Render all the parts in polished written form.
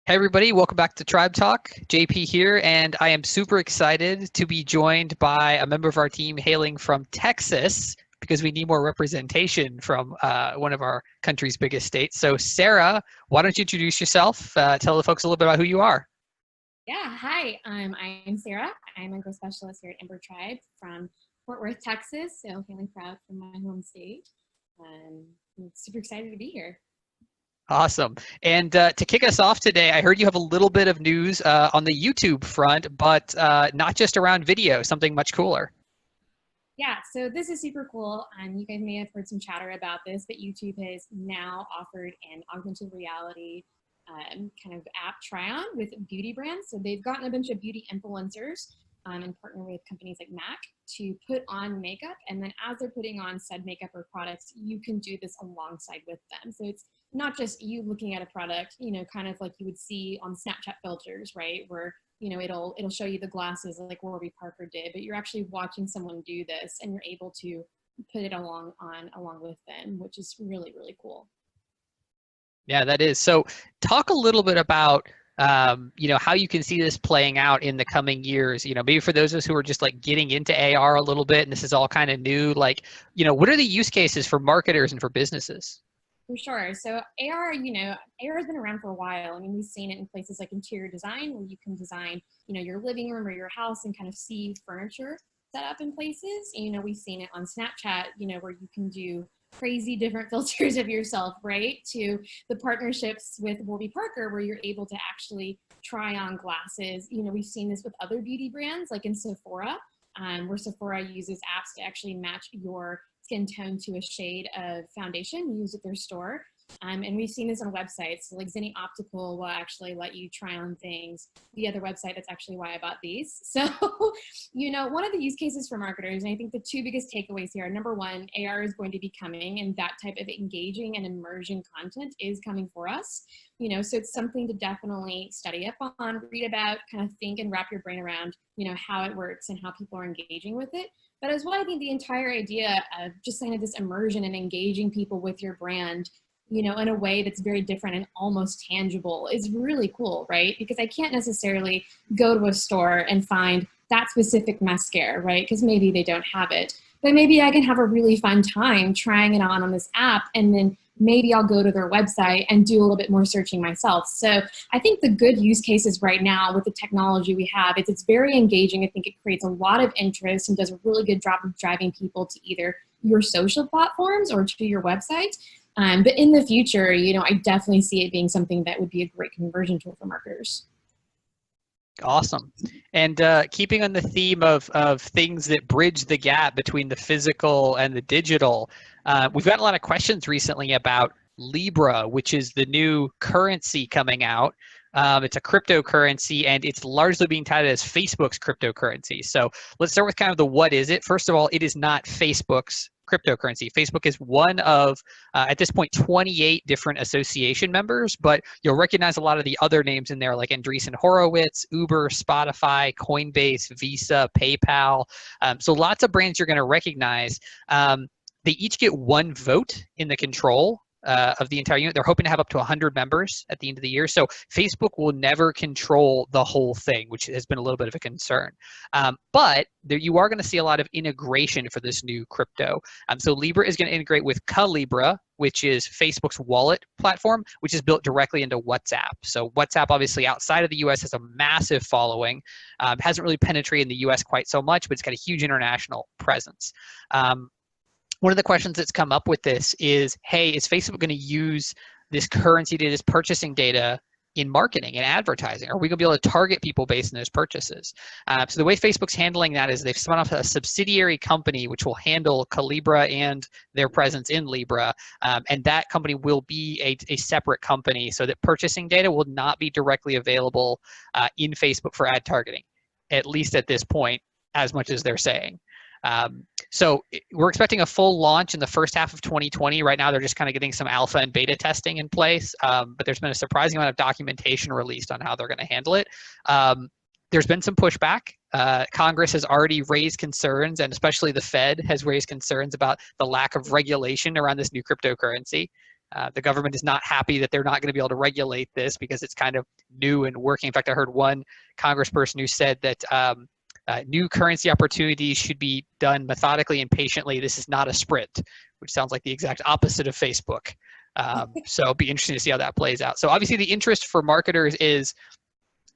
Hey everybody, welcome back to Tribe Talk. JP here, and I am super excited to be joined by a member of our team hailing from Texas because we need more representation from one of our country's biggest states. So Sarah, why don't you introduce yourself, tell the folks a little bit about who you are. Yeah, hi, I'm Sarah. I'm a growth specialist here at Ember Tribe from Fort Worth, Texas. So feeling proud from my home state. I'm super excited to be here. Awesome. And to kick us off today, I heard you have a little bit of news on the YouTube front, but not just around video, something much cooler. Yeah, so this is super cool. You guys may have heard some chatter about this, but YouTube has now offered an augmented reality kind of app try-on with beauty brands. So they've gotten a bunch of beauty influencers and partner with companies like MAC to put on makeup. And then as they're putting on said makeup or products, you can do this alongside with them. So it's not just you looking at a product, kind of like you would see on Snapchat filters, right? Where it'll show you the glasses like Warby Parker did, but you're actually watching someone do this and you're able to put it along with them, which is really, really cool. Yeah, that is. So talk a little bit about how you can see this playing out in the coming years. Maybe for those of us who are just like getting into AR a little bit and this is all kind of new, like, what are the use cases for marketers and for businesses? For sure. So AR, AR has been around for a while. I mean, we've seen it in places like interior design where you can design, your living room or your house and kind of see furniture set up in places. We've seen it on Snapchat, where you can do crazy different filters of yourself, right? To the partnerships with Warby Parker where you're able to actually try on glasses. We've seen this with other beauty brands like in Sephora, where Sephora uses apps to actually match your skin tone to a shade of foundation used at their store. And we've seen this on websites. So like Zenni Optical will actually let you try on things. The other website, that's actually why I bought these. So, one of the use cases for marketers, and I think the two biggest takeaways here are, number one, AR is going to be coming and that type of engaging and immersion content is coming for us. So it's something to definitely study up on, read about, kind of think and wrap your brain around, how it works and how people are engaging with it. But as well, I think the entire idea of just kind of this immersion and engaging people with your brand, in a way that's very different and almost tangible is really cool, right? Because I can't necessarily go to a store and find that specific mascara, right? Because maybe they don't have it. But maybe I can have a really fun time trying it on this app, and then maybe I'll go to their website and do a little bit more searching myself. So I think the good use cases right now with the technology we have, it's very engaging. I think it creates a lot of interest and does a really good job of driving people to either your social platforms or to your website. But in the future, I definitely see it being something that would be a great conversion tool for marketers. Awesome. And keeping on the theme of things that bridge the gap between the physical and the digital, we've gotten a lot of questions recently about Libra, which is the new currency coming out. It's a cryptocurrency, and it's largely being touted as Facebook's cryptocurrency. So let's start with kind of the what is it. First of all, it is not Facebook's cryptocurrency. Facebook is one of, at this point, 28 different association members, but you'll recognize a lot of the other names in there like Andreessen Horowitz, Uber, Spotify, Coinbase, Visa, PayPal. So lots of brands you're going to recognize. They each get one vote in the control of the entire unit. They're hoping to have up to 100 members at the end of the year. So Facebook will never control the whole thing, which has been a little bit of a concern. But you are going to see a lot of integration for this new crypto. So Libra is going to integrate with Calibra, which is Facebook's wallet platform, which is built directly into WhatsApp. So WhatsApp, obviously outside of the US, has a massive following. Hasn't really penetrated in the US quite so much, but it's got a huge international presence. One of the questions that's come up with this is, hey, is Facebook going to use this currency data, this purchasing data in marketing and advertising? Are we going to be able to target people based on those purchases? So the way Facebook's handling that is they've spun off a subsidiary company which will handle Calibra and their presence in Libra. And that company will be a separate company so that purchasing data will not be directly available in Facebook for ad targeting, at least at this point, as much as they're saying. So we're expecting a full launch in the first half of 2020. Right now, they're just kind of getting some alpha and beta testing in place, but there's been a surprising amount of documentation released on how they're going to handle it. There's been some pushback. Congress has already raised concerns, and especially the Fed has raised concerns about the lack of regulation around this new cryptocurrency. The government is not happy that they're not going to be able to regulate this because it's kind of new and working. In fact, I heard one congressperson who said that new currency opportunities should be done methodically and patiently. This is not a sprint, which sounds like the exact opposite of Facebook. So it'll be interesting to see how that plays out. So obviously the interest for marketers is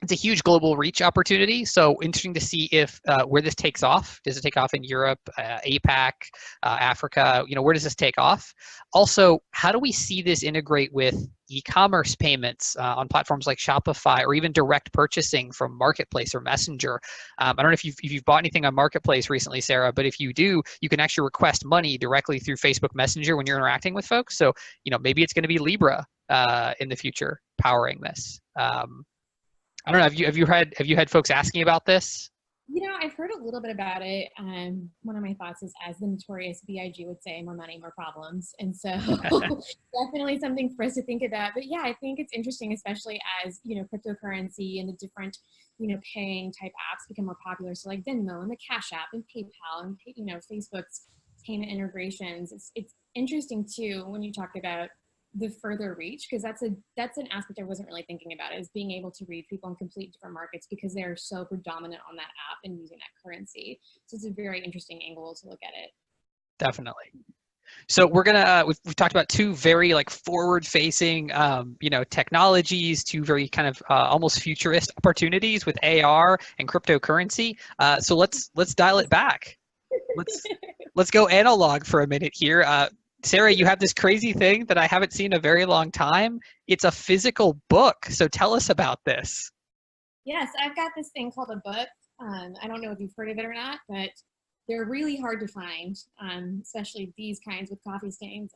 it's a huge global reach opportunity. So interesting to see if where this takes off. Does it take off in Europe, APAC, Africa? Where does this take off? Also, how do we see this integrate with e-commerce payments on platforms like Shopify, or even direct purchasing from Marketplace or Messenger? I don't know if you've bought anything on Marketplace recently, Sarah, but if you do, you can actually request money directly through Facebook Messenger when you're interacting with folks. So maybe it's going to be Libra in the future powering this. I don't know. Have you had folks asking about this? I've heard a little bit about it. One of my thoughts is, as the notorious BIG would say, more money, more problems. And so definitely something for us to think about. But yeah, I think it's interesting, especially as, cryptocurrency and the different, paying type apps become more popular. So like Venmo and the Cash App and PayPal and, Facebook's payment integrations. It's interesting too, when you talk about the further reach, because that's an aspect I wasn't really thinking about, is being able to reach people in complete different markets because they're so predominant on that app and using that currency. So it's a very interesting angle to look at it. Definitely. So we're gonna we've talked about two very forward-facing technologies, two very kind of almost futurist opportunities with AR and cryptocurrency. So let's dial it back. Let's go analog for a minute here. Sarah, you have this crazy thing that I haven't seen in a very long time. It's a physical book. So tell us about this. Yes, I've got this thing called a book. I don't know if you've heard of it or not, but they're really hard to find, especially these kinds with coffee stains.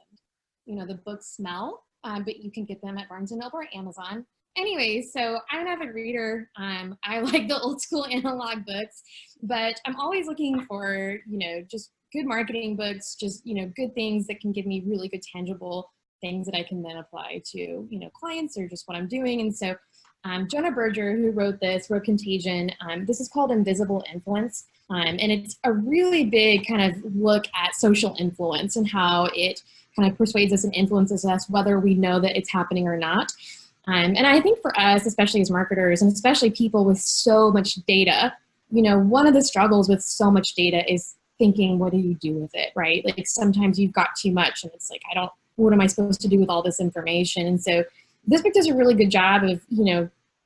And, the books smell, but you can get them at Barnes & Noble or Amazon. Anyways, so I'm an avid reader. I like the old school analog books, but I'm always looking for, just good marketing books, just, good things that can give me really good tangible things that I can then apply to, clients or just what I'm doing. And so Jonah Berger, who wrote Contagion. This is called Invisible Influence. And it's a really big kind of look at social influence and how it kind of persuades us and influences us, whether we know that it's happening or not. And I think for us, especially as marketers, and especially people with so much data, one of the struggles with so much data is thinking, what do you do with it, right? Like sometimes you've got too much and it's like, what am I supposed to do with all this information? And so this book does a really good job of,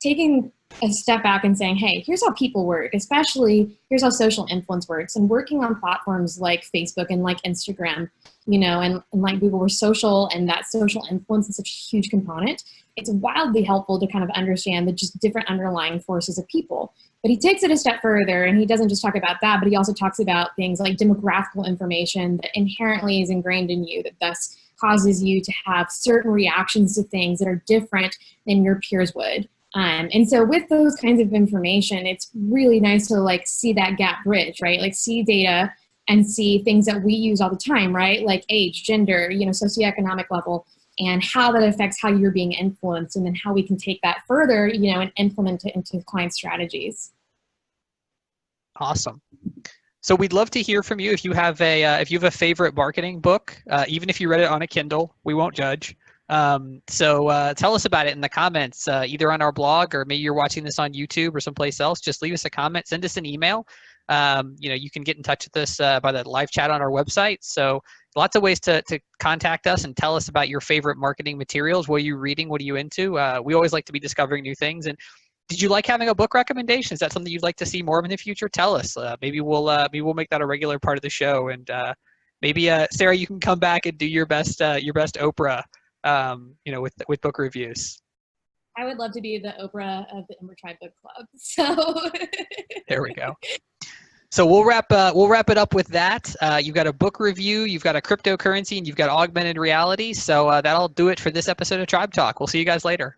taking a step back and saying, hey, here's how people work, especially here's how social influence works, and working on platforms like Facebook and like Instagram, and like Google, where social and that social influence is such a huge component. It's wildly helpful to kind of understand the just different underlying forces of people. But he takes it a step further, and he doesn't just talk about that, but he also talks about things like demographical information that inherently is ingrained in you, that thus causes you to have certain reactions to things that are different than your peers would. And so with those kinds of information, it's really nice to see that gap bridge, right? Like see data and see things that we use all the time, right? Like age, gender, socioeconomic level, and how that affects how you're being influenced, and then how we can take that further, and implement it into client strategies. Awesome. So we'd love to hear from you if you have a favorite marketing book, even if you read it on a Kindle, we won't judge. So tell us about it in the comments, either on our blog, or maybe you're watching this on YouTube or someplace else. Just leave us a comment, send us an email. You can get in touch with us by the live chat on our website. So lots of ways to contact us and tell us about your favorite marketing materials. What are you reading? What are you into? We always like to be discovering new things. And did you like having a book recommendation? Is that something you'd like to see more of in the future? Tell us. Maybe we'll make that a regular part of the show. And maybe Sarah, you can come back and do your best Oprah, with book reviews. I would love to be the Oprah of the Ember Tribe Book Club. So there we go. So we'll wrap it up with that. You've got a book review, you've got a cryptocurrency, and you've got augmented reality. So that'll do it for this episode of Tribe Talk. We'll see you guys later.